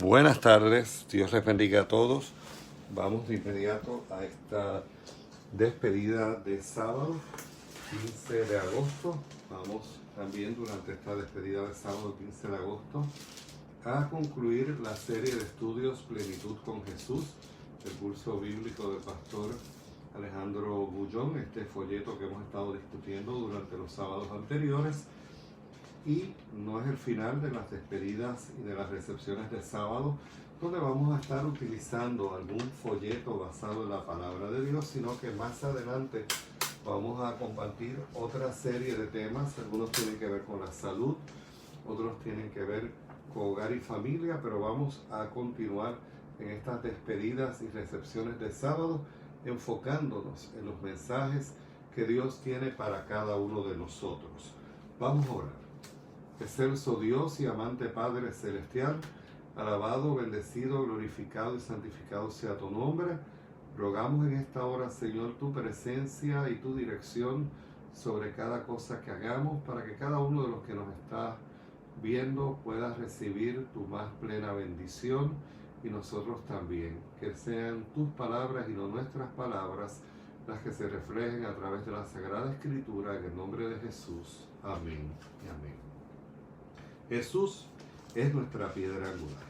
Buenas tardes, Dios les bendiga a todos. Vamos de inmediato a esta despedida de sábado, 15 de agosto. Vamos también durante esta despedida de sábado, 15 de agosto, a concluir la serie de estudios Plenitud con Jesús, el curso bíblico del pastor Alejandro Bullón, este folleto que hemos estado discutiendo durante los sábados anteriores. Y no es el final de las despedidas y de las recepciones de sábado, donde vamos a estar utilizando algún folleto basado en la palabra de Dios, sino que más adelante vamos a compartir otra serie de temas. Algunos tienen que ver con la salud, otros tienen que ver con hogar y familia, pero vamos a continuar en estas despedidas y recepciones de sábado, enfocándonos en los mensajes que Dios tiene para cada uno de nosotros. Vamos a orar. Excelso Dios y amante Padre Celestial, alabado, bendecido, glorificado y santificado sea tu nombre. Rogamos en esta hora, Señor, tu presencia y tu dirección sobre cada cosa que hagamos, para que cada uno de los que nos está viendo pueda recibir tu más plena bendición, y nosotros también. Que sean tus palabras y no nuestras palabras las que se reflejen a través de la Sagrada Escritura, en el nombre de Jesús. Amén y amén. Jesús es nuestra piedra angular,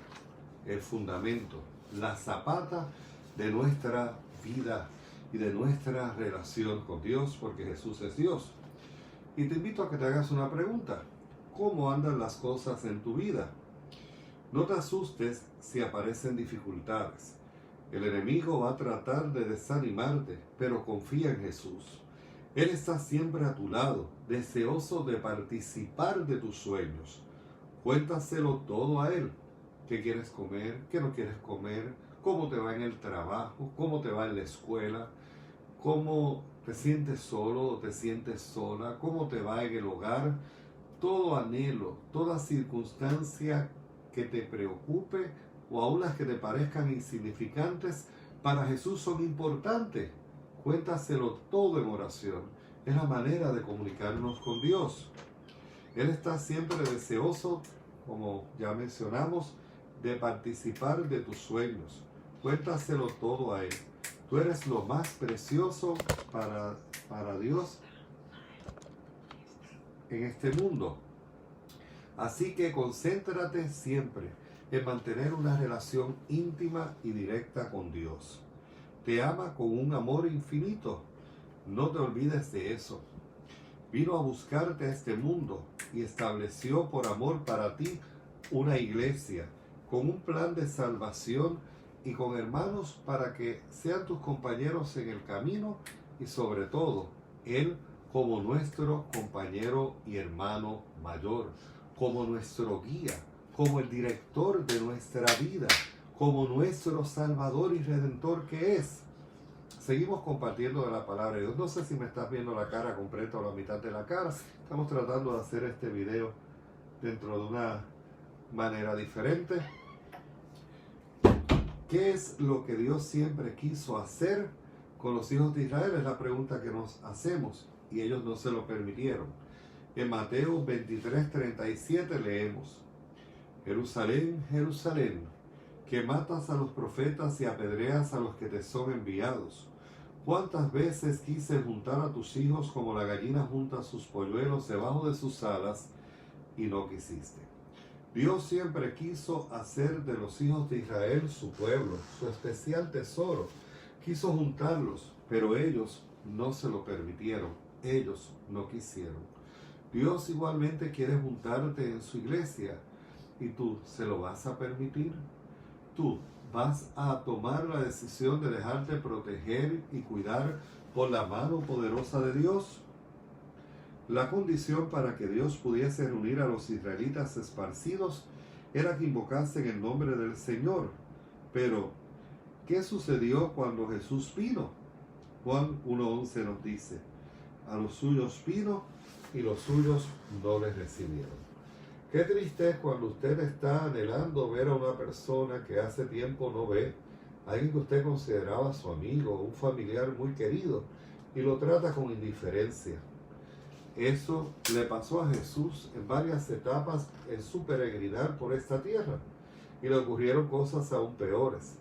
el fundamento, la zapata de nuestra vida y de nuestra relación con Dios, porque Jesús es Dios. Y te invito a que te hagas una pregunta: ¿cómo andan las cosas en tu vida? No te asustes si aparecen dificultades. El enemigo va a tratar de desanimarte, pero confía en Jesús. Él está siempre a tu lado, deseoso de participar de tus sueños. Cuéntaselo todo a Él. ¿Qué quieres comer? ¿Qué no quieres comer? ¿Cómo te va en el trabajo? ¿Cómo te va en la escuela? ¿Cómo te sientes solo o te sientes sola? ¿Cómo te va en el hogar? Todo anhelo, toda circunstancia que te preocupe o aún las que te parezcan insignificantes, para Jesús son importantes. Cuéntaselo todo en oración. Es la manera de comunicarnos con Dios. Él está siempre deseoso, como ya mencionamos, de participar de tus sueños. Cuéntaselo todo a Él. Tú eres lo más precioso para Dios en este mundo. Así que concéntrate siempre en mantener una relación íntima y directa con Dios. Te ama con un amor infinito. No te olvides de eso. Vino a buscarte a este mundo y estableció por amor para ti una iglesia con un plan de salvación y con hermanos para que sean tus compañeros en el camino, y sobre todo, Él como nuestro compañero y hermano mayor, como nuestro guía, como el director de nuestra vida, como nuestro Salvador y Redentor que es. Seguimos compartiendo de la palabra de Dios. No sé si me estás viendo la cara completa o la mitad de la cara. Estamos tratando de hacer este video dentro de una manera diferente. ¿Qué es lo que Dios siempre quiso hacer con los hijos de Israel? Es la pregunta que nos hacemos, y ellos no se lo permitieron. En Mateo 23:37 leemos: Jerusalén, Jerusalén, que matas a los profetas y apedreas a los que te son enviados. ¿Cuántas veces quise juntar a tus hijos como la gallina junta sus polluelos debajo de sus alas, y no quisiste? Dios siempre quiso hacer de los hijos de Israel su pueblo, su especial tesoro. Quiso juntarlos, pero ellos no se lo permitieron. Ellos no quisieron. Dios igualmente quiere juntarte en su iglesia, y tú se lo vas a permitir. Tú vas a tomar la decisión de dejarte proteger y cuidar por la mano poderosa de Dios. La condición para que Dios pudiese reunir a los israelitas esparcidos era que invocasen el nombre del Señor. Pero, ¿qué sucedió cuando Jesús vino? Juan 1:11 nos dice: a los suyos vino y los suyos no les recibieron. Qué triste es cuando usted está anhelando ver a una persona que hace tiempo no ve, alguien que usted consideraba su amigo, un familiar muy querido, y lo trata con indiferencia. Eso le pasó a Jesús en varias etapas en su peregrinar por esta tierra. y le ocurrieron cosas aún peores,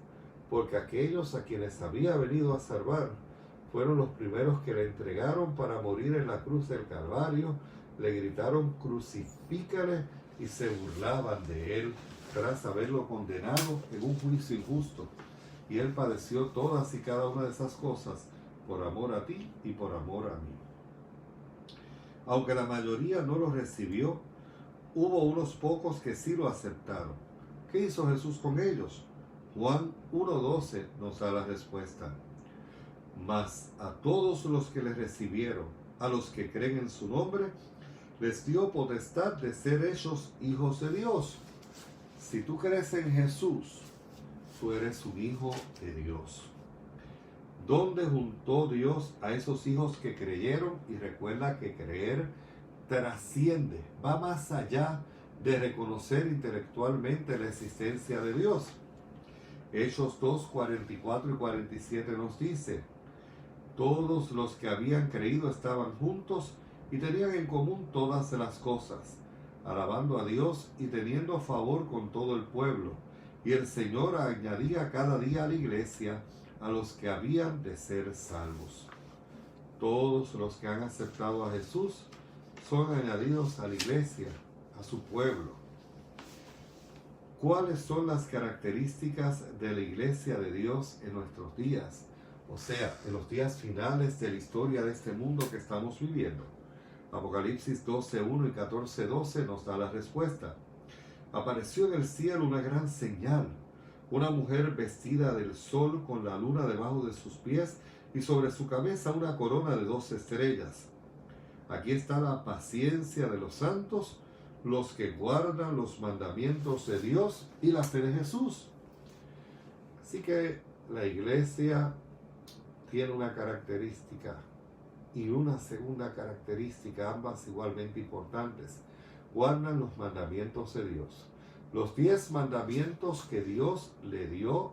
porque aquellos a quienes había venido a salvar fueron los primeros que le entregaron para morir en la cruz del Calvario, le gritaron crucifícale y se burlaban de él tras haberlo condenado en un juicio injusto. Y él padeció todas y cada una de esas cosas por amor a ti y por amor a mí. Aunque la mayoría no lo recibió, hubo unos pocos que sí lo aceptaron. ¿Qué hizo Jesús con ellos? Juan 1:12 nos da la respuesta. Mas a todos los que le recibieron, a los que creen en su nombre, les dio potestad de ser hechos hijos de Dios. Si tú crees en Jesús, tú eres un hijo de Dios. ¿Dónde juntó Dios a esos hijos que creyeron? Y recuerda que creer trasciende, va más allá de reconocer intelectualmente la existencia de Dios. Hechos 2, 44 y 47 nos dice: todos los que habían creído estaban juntos y tenían en común todas las cosas, alabando a Dios y teniendo favor con todo el pueblo. Y el Señor añadía cada día a la iglesia a los que habían de ser salvos. Todos los que han aceptado a Jesús son añadidos a la iglesia, a su pueblo. ¿Cuáles son las características de la iglesia de Dios en nuestros días? O sea, en los días finales de la historia de este mundo que estamos viviendo. Apocalipsis 12:1 y 14:12 nos da la respuesta. Apareció en el cielo una gran señal, una mujer vestida del sol con la luna debajo de sus pies y sobre su cabeza una corona de 2 estrellas. Aquí está la paciencia de los santos, los que guardan los mandamientos de Dios y la fe de Jesús. Así que la iglesia tiene una característica y una segunda característica, ambas igualmente importantes. Guardan los mandamientos de Dios. Los 10 mandamientos que Dios le dio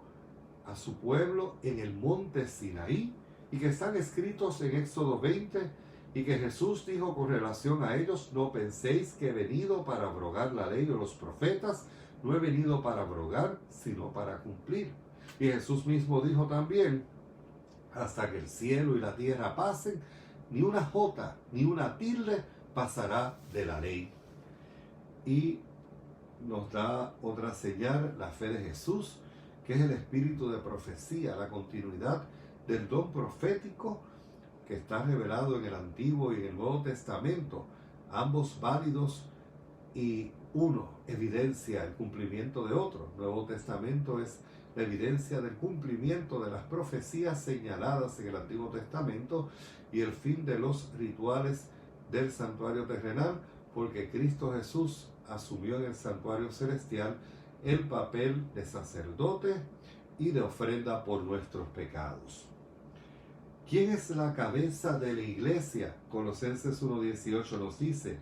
a su pueblo en el monte Sinaí y que están escritos en Éxodo 20 y que Jesús dijo con relación a ellos: no penséis que he venido para abrogar la ley o los profetas, no he venido para abrogar, sino para cumplir. Y Jesús mismo dijo también: hasta que el cielo y la tierra pasen, ni una jota ni una tilde pasará de la ley. Y nos da otra señal, la fe de Jesús, que es el espíritu de profecía, la continuidad del don profético que está revelado en el Antiguo y en el Nuevo Testamento, ambos válidos y uno evidencia el cumplimiento de otro. El Nuevo Testamento es la evidencia del cumplimiento de las profecías señaladas en el Antiguo Testamento y el fin de los rituales del santuario terrenal, porque Cristo Jesús asumió en el santuario celestial el papel de sacerdote y de ofrenda por nuestros pecados. ¿Quién es la cabeza de la iglesia? Colosenses 1:18 nos dice: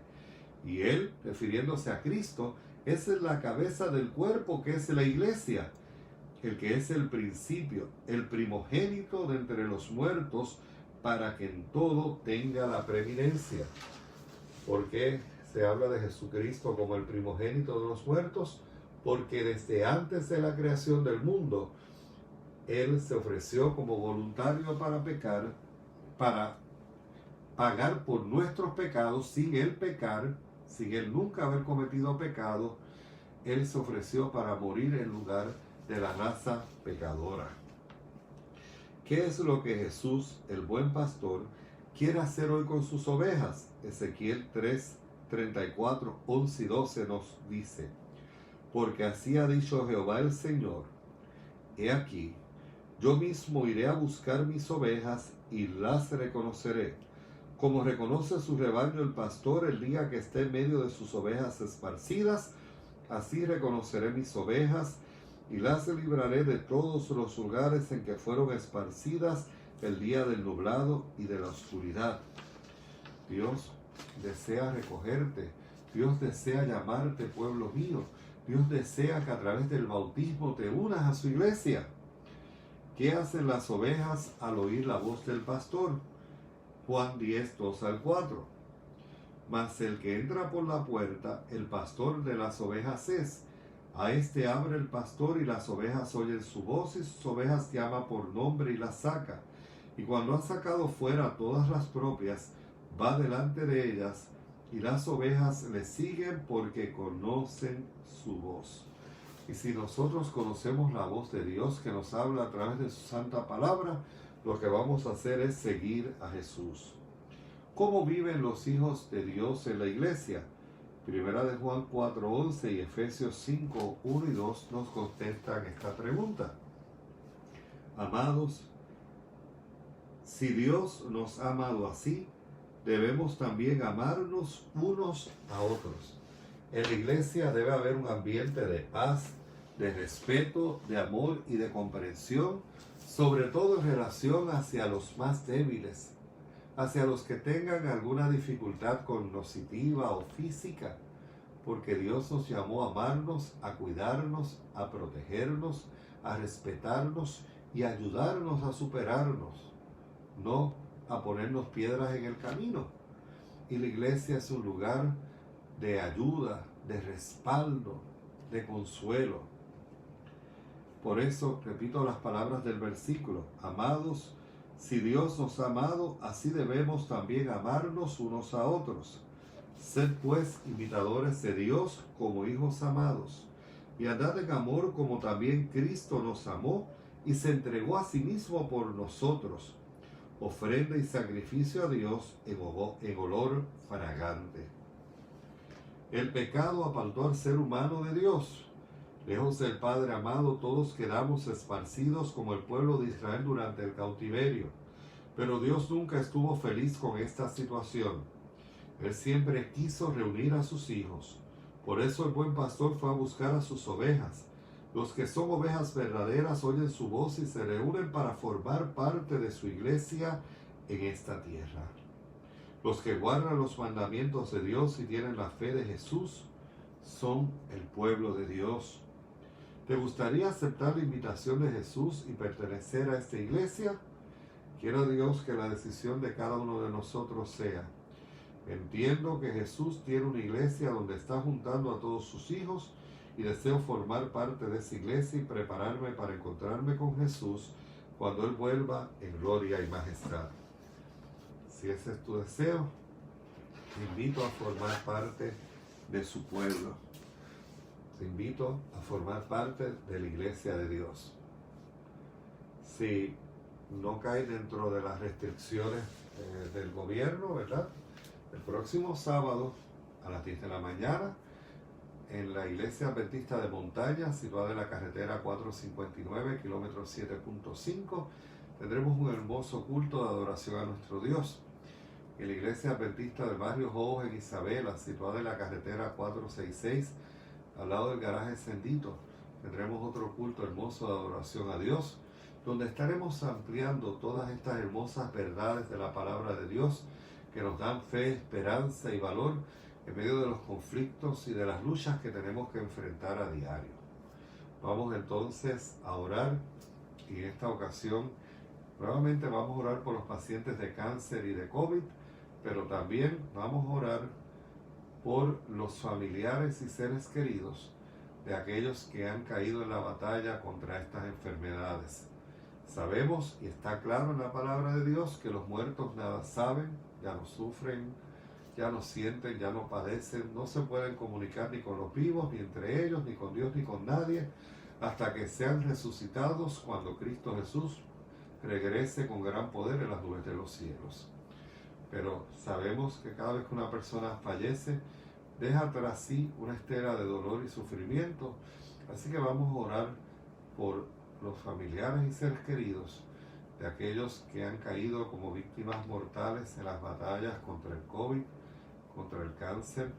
y él, refiriéndose a Cristo, es la cabeza del cuerpo que es la iglesia, el que es el principio, el primogénito de entre los muertos, para que en todo tenga la preeminencia. ¿Por qué se habla de Jesucristo como el primogénito de los muertos? Porque desde antes de la creación del mundo, Él se ofreció como voluntario para pecar, para pagar por nuestros pecados sin Él pecar, sin Él nunca haber cometido pecado. Él se ofreció para morir en lugar de la raza pecadora. ¿Qué es lo que Jesús, el buen pastor, quiere hacer hoy con sus ovejas? Ezequiel 3:34, 11 y 12 nos dice: porque así ha dicho Jehová el Señor: he aquí, yo mismo iré a buscar mis ovejas y las reconoceré, como reconoce su rebaño el pastor el día que esté en medio de sus ovejas esparcidas. Así reconoceré mis ovejas y las libraré de todos los lugares en que fueron esparcidas el día del nublado y de la oscuridad. Dios desea recogerte. Dios desea llamarte pueblo mío. Dios desea que a través del bautismo te unas a su iglesia. ¿Qué hacen las ovejas al oír la voz del pastor? Juan 10:2-4. Mas el que entra por la puerta, el pastor de las ovejas es. A este abre el pastor y las ovejas oyen su voz y sus ovejas llama por nombre y las saca. Y cuando ha sacado fuera todas las propias, va delante de ellas y las ovejas le siguen porque conocen su voz. Y si nosotros conocemos la voz de Dios que nos habla a través de su santa palabra, lo que vamos a hacer es seguir a Jesús. ¿Cómo viven los hijos de Dios en la iglesia? Primera de Juan 4:11 y Efesios 5:1 y 2 nos contestan esta pregunta. Amados, si Dios nos ha amado así, debemos también amarnos unos a otros. En la iglesia debe haber un ambiente de paz, de respeto, de amor y de comprensión, sobre todo en relación hacia los más débiles, hacia los que tengan alguna dificultad cognitiva o física, porque Dios nos llamó a amarnos, a cuidarnos, a protegernos, a respetarnos y a ayudarnos a superarnos, no a ponernos piedras en el camino. Y la iglesia es un lugar de ayuda, de respaldo, de consuelo. Por eso repito las palabras del versículo: amados, si Dios nos ha amado, así debemos también amarnos unos a otros. Sed pues imitadores de Dios como hijos amados, y andad en amor como también Cristo nos amó y se entregó a sí mismo por nosotros, ofrenda y sacrificio a Dios en olor fragante. El pecado apartó al ser humano de Dios. Lejos del Padre amado, todos quedamos esparcidos como el pueblo de Israel durante el cautiverio. Pero Dios nunca estuvo feliz con esta situación. Él siempre quiso reunir a sus hijos. Por eso el buen pastor fue a buscar a sus ovejas. Los que son ovejas verdaderas oyen su voz y se reúnen para formar parte de su iglesia en esta tierra. Los que guardan los mandamientos de Dios y tienen la fe de Jesús son el pueblo de Dios. ¿Te gustaría aceptar la invitación de Jesús y pertenecer a esta iglesia? Quiero a Dios que la decisión de cada uno de nosotros sea: entiendo que Jesús tiene una iglesia donde está juntando a todos sus hijos y deseo formar parte de esa iglesia y prepararme para encontrarme con Jesús cuando Él vuelva en gloria y majestad. Si ese es tu deseo, te invito a formar parte de su pueblo. Te invito a formar parte de la iglesia de Dios. Si no cae dentro de las restricciones del gobierno, ¿verdad? El próximo sábado a las 10 de la mañana, en la iglesia adventista de Montaña, situada en la carretera 459, kilómetro 7.5, tendremos un hermoso culto de adoración a nuestro Dios. En la iglesia adventista del barrio Jobos en Isabela, situada en la carretera 466, al lado del garaje Sendito, tendremos otro culto hermoso de adoración a Dios, donde estaremos ampliando todas estas hermosas verdades de la palabra de Dios que nos dan fe, esperanza y valor en medio de los conflictos y de las luchas que tenemos que enfrentar a diario. Vamos entonces a orar, y en esta ocasión nuevamente vamos a orar por los pacientes de cáncer y de COVID, pero también vamos a orar por los familiares y seres queridos de aquellos que han caído en la batalla contra estas enfermedades. Sabemos y está claro en la palabra de Dios que los muertos nada saben, ya no sufren, ya no sienten, ya no padecen, no se pueden comunicar ni con los vivos, ni entre ellos, ni con Dios, ni con nadie, hasta que sean resucitados cuando Cristo Jesús regrese con gran poder en las nubes de los cielos. Pero sabemos que cada vez que una persona fallece, deja tras sí una estela de dolor y sufrimiento. Así que vamos a orar por los familiares y seres queridos de aquellos que han caído como víctimas mortales en las batallas contra el COVID, contra el cáncer,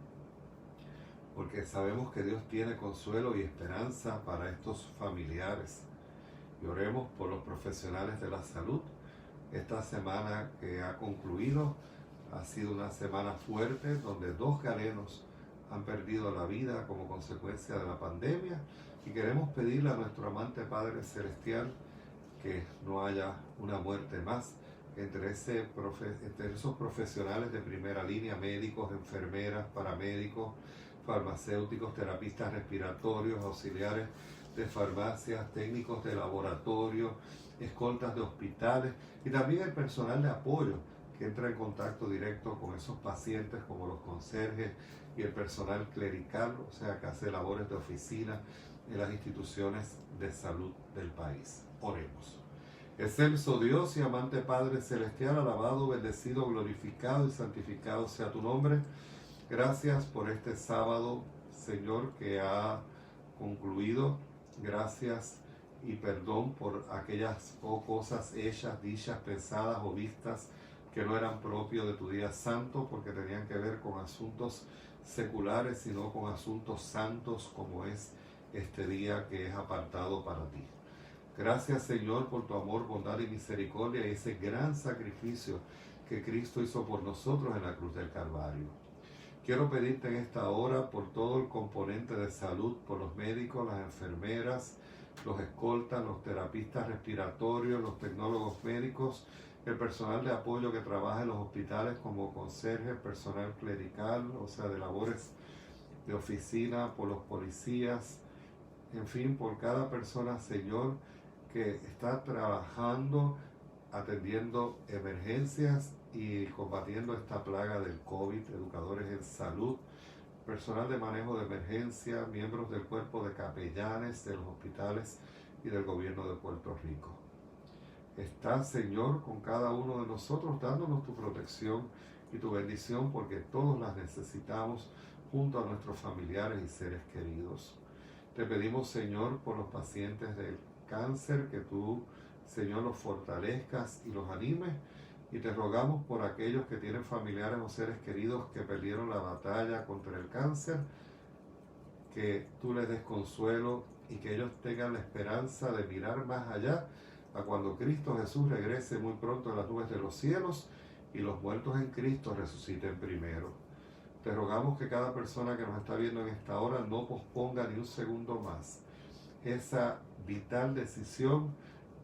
porque sabemos que Dios tiene consuelo y esperanza para estos familiares. Y oremos por los profesionales de la salud. Esta semana que ha concluido ha sido una semana fuerte donde 2 galenos han perdido la vida como consecuencia de la pandemia, y queremos pedirle a nuestro amante Padre Celestial que no haya una muerte más entre esos profesionales de primera línea, médicos, enfermeras, paramédicos, farmacéuticos, terapistas respiratorios, auxiliares de farmacias, técnicos de laboratorio, escoltas de hospitales y también el personal de apoyo que entra en contacto directo con esos pacientes como los conserjes y el personal clerical, o sea, que hace labores de oficina en las instituciones de salud del país. Oremos. Excelso Dios y amante Padre Celestial, alabado, bendecido, glorificado y santificado sea tu nombre. Gracias por este sábado, Señor, que ha concluido. Gracias y perdón por aquellas cosas hechas, dichas, pensadas o vistas que no eran propios de tu día santo, porque tenían que ver con asuntos seculares, sino con asuntos santos, como es este día que es apartado para ti. Gracias, Señor, por tu amor, bondad y misericordia y ese gran sacrificio que Cristo hizo por nosotros en la cruz del Calvario. Quiero pedirte en esta hora por todo el componente de salud, por los médicos, las enfermeras, los escoltas, los terapistas respiratorios, los tecnólogos médicos, el personal de apoyo que trabaja en los hospitales como conserje, personal clerical, o sea, de labores de oficina, por los policías, en fin, por cada persona, Señor, que está trabajando, atendiendo emergencias y combatiendo esta plaga del COVID, educadores en salud, personal de manejo de emergencia, miembros del cuerpo de capellanes de los hospitales y del gobierno de Puerto Rico. Está, Señor, con cada uno de nosotros, dándonos tu protección y tu bendición, porque todos las necesitamos junto a nuestros familiares y seres queridos. Te pedimos, Señor, por los pacientes del cáncer, que tú, Señor, los fortalezcas y los animes. Y te rogamos por aquellos que tienen familiares o seres queridos que perdieron la batalla contra el cáncer, que tú les des consuelo y que ellos tengan la esperanza de mirar más allá a cuando Cristo Jesús regrese muy pronto en las nubes de los cielos y los muertos en Cristo resuciten primero. Te rogamos que cada persona que nos está viendo en esta hora no posponga ni un segundo más esa vital decisión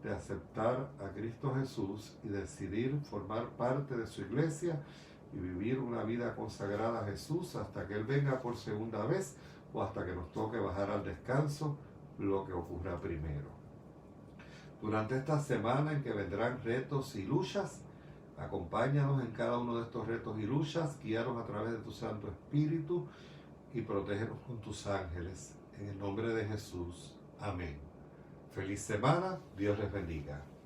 de aceptar a Cristo Jesús y decidir formar parte de su iglesia y vivir una vida consagrada a Jesús hasta que Él venga por segunda vez o hasta que nos toque bajar al descanso, lo que ocurra primero. Durante esta semana en que vendrán retos y luchas, acompáñanos en cada uno de estos retos y luchas, guíanos a través de tu Santo Espíritu y protégenos con tus ángeles. En el nombre de Jesús. Amén. Feliz semana. Dios les bendiga.